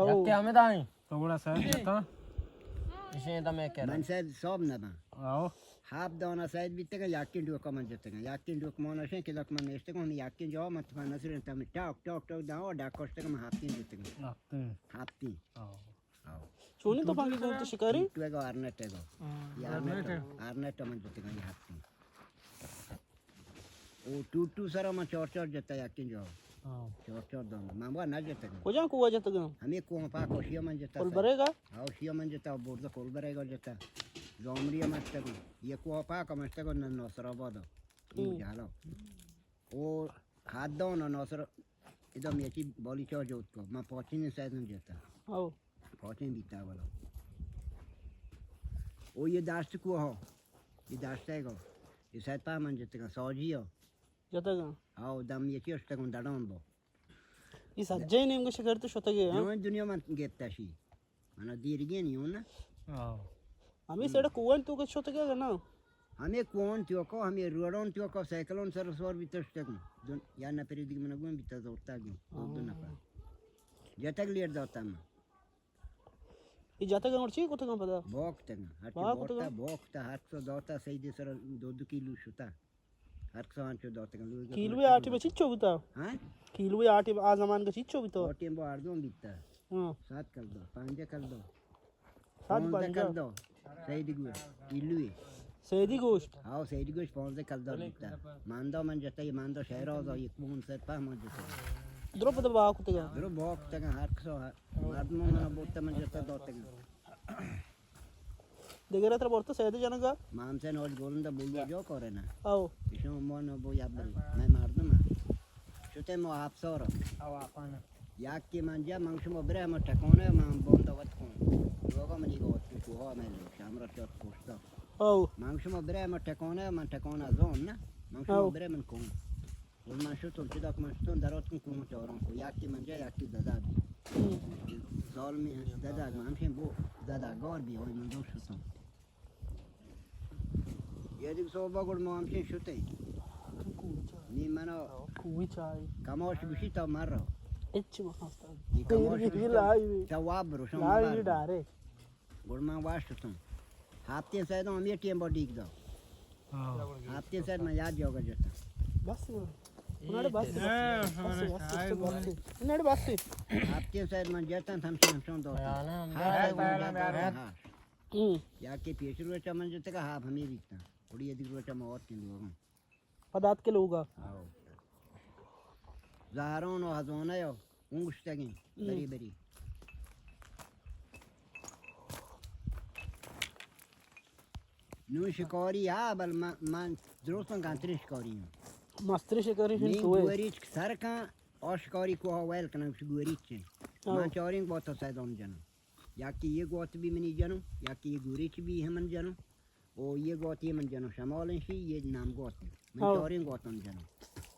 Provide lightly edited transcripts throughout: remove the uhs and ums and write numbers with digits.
Jakke hame dai. थोड़ा सा था Ishe da me kera. Man said sob na ba. आओ Hab dona said bitte ga yakin du ko man jette ga. Yakin du ko man shen ke dak man este ko yakin jo mat man nasir ta mit tok da o da koste ko haptin jette ga. आते हैं Haptin. आओ Aw. चोनी तो पानी तो शिकारी Tu ga arnet go. Arnet man jette ga haptin. O tu sara man chor jette yakin jo. आओ Chor don. Man wa na jette ga. को जा कुआ जाता गया हमें को पा को शिया man jette. और बरेगा Aw shiya man jette bord da kol bare go jette. Zomriya matte go. Ye ko pa ka matte go nan no sara bodo. Jalo. O हाथ दो ना नौसर इधर मेची बॉली चौ जोत को मैं पहुंची नहीं शायद नहीं जाता आओ पहुंचे नहीं बीता वाला ओ ये दाश्त को हो ये दाश्त है को ये शायद पा मन जते का सौजी हो जाता गया आओ दम ये चीज़ तक उन दाड़ों बो ये सज्जे ने इनको शिकार तो शोता गया जो दुनिया में गेप्ता शी मना दीर गए नहीं हो ना आओ हमें सेड़ा कुआं तो कुछ शोता गया ना हमें कौन त्यो को हमें रोडों त्यो को साइकिलों सर सोर बीतस तक या ना पेरी दिख मना गुम बीता जोता गयो दो ना पा जतक लियर जाता मैं ये जाता गया और चीज़ को तो कहाँ पता भोगता हट भोगता हाथ से दोता सही दे सर 2 किलो शुता हाथ से हाथ से दोता लू किलो या आटे में चिच्चो बिता हां किलो या आटे आज जमान का चिच्चो बिता और टेम्पो आर दो बीता हाँ 7 कर दो 5 कर दो 7 कर दो सही दिगु किलो सेदी गोश्त हां सही दिगु 5 कर दो बीता मान दो मन जता ये मान दो शहर हो ये कौन सर पा मन जता द्रौपद बाग को तो गया जरो भोगता हाथ से आदमो मन बोलता मन जता दोता देखा रहा था बहुत तो सेदी जाना का मामसे नोट गोलंदा बोल जो करे ना आओ इसमें मन बो याबल मैं मार दूं ना छुते मो आप सोरो Aw apana. याक के मंजा मंगश मो ब्रे म टकोने म बोंदा वत को लोगो मनी को को हो मैं शामरा चोट पोस्ता आओ मंगश मो ब्रे म टकोने जोन ना मंगश मो ब्रे मन को और मन शो तो चिदा को तो दरोत को चोरों को याक के मंजा याक की दादा जोल में दादा हम बो दादा गौर भी होय मन दो शो ये दिख सो बगुड़ म हम शुते नी मनो कुई चाय कमोश बिशी तो मारो इच्छ मस्त ये कमोश ये लाई जवाब रोशन लाई डारे गुड़मा वास्ट तुम हाथते से तो हम ये टीम बॉडी दो आओ हाथते से मैं याद जोगा जता बस उन्होंने बस उन्होंने बस हाथते से मैं जता हम सुन दो या के पेशर वे चमन जते का हाफ हमें दिखता थोड़ी यदि वे चम और के लोग पदार्थ के लोग आओ ज़ारों नो हज़ोना यो उंगुश्तगी बरी बरी नू शिकारी आ बल मान जरूरतों का अंतरिक्ष शिकारी हूँ मस्त्री शिकारी हैं नहीं तो गुरीच सर का और शिकारी को वेल करना गुरीच है मान चौरिंग बहुत होता है दोनों जनों या कि ये गोत भी मनी जनों या कि ये गुरीच भी है मन जनों और ये गोत ये मन जनों शमालन शी ये नाम गोत है मन चौरिंग गोत मन जनों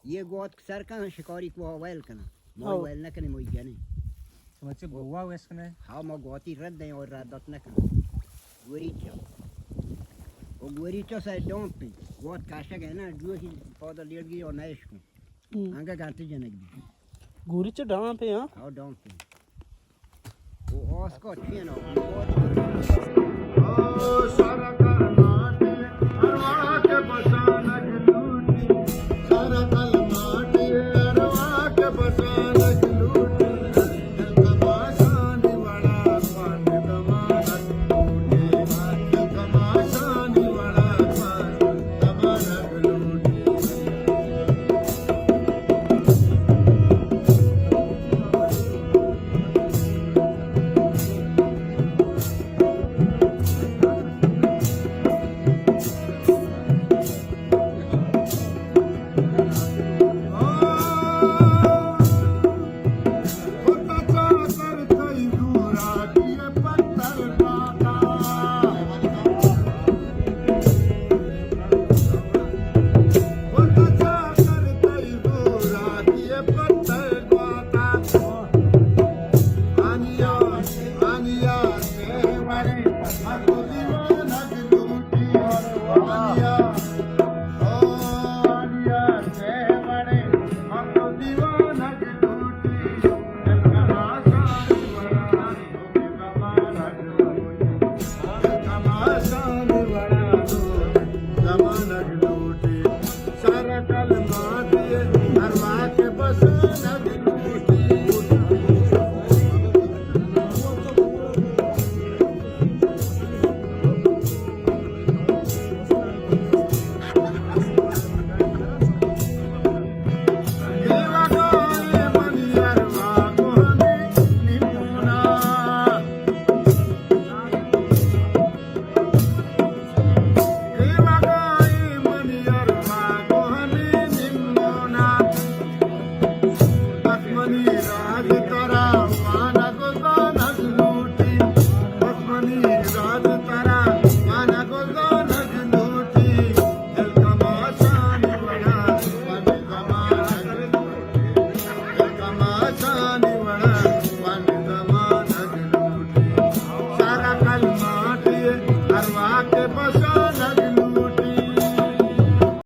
ये गोत सर का शिकारी को वेल करना मोई वेल न करने मोई जने बच्चे बुआ वैसे ने हाँ मो गोती रद्द नहीं और रात न करना गुरीच और गुरीचो से डोंट पे गोत काशक है ना जो ही पौधा लेट गई और नैश को आगे गाते जनक भी गोरी च डां पे हां How don't you? Oh, Oscar, you know.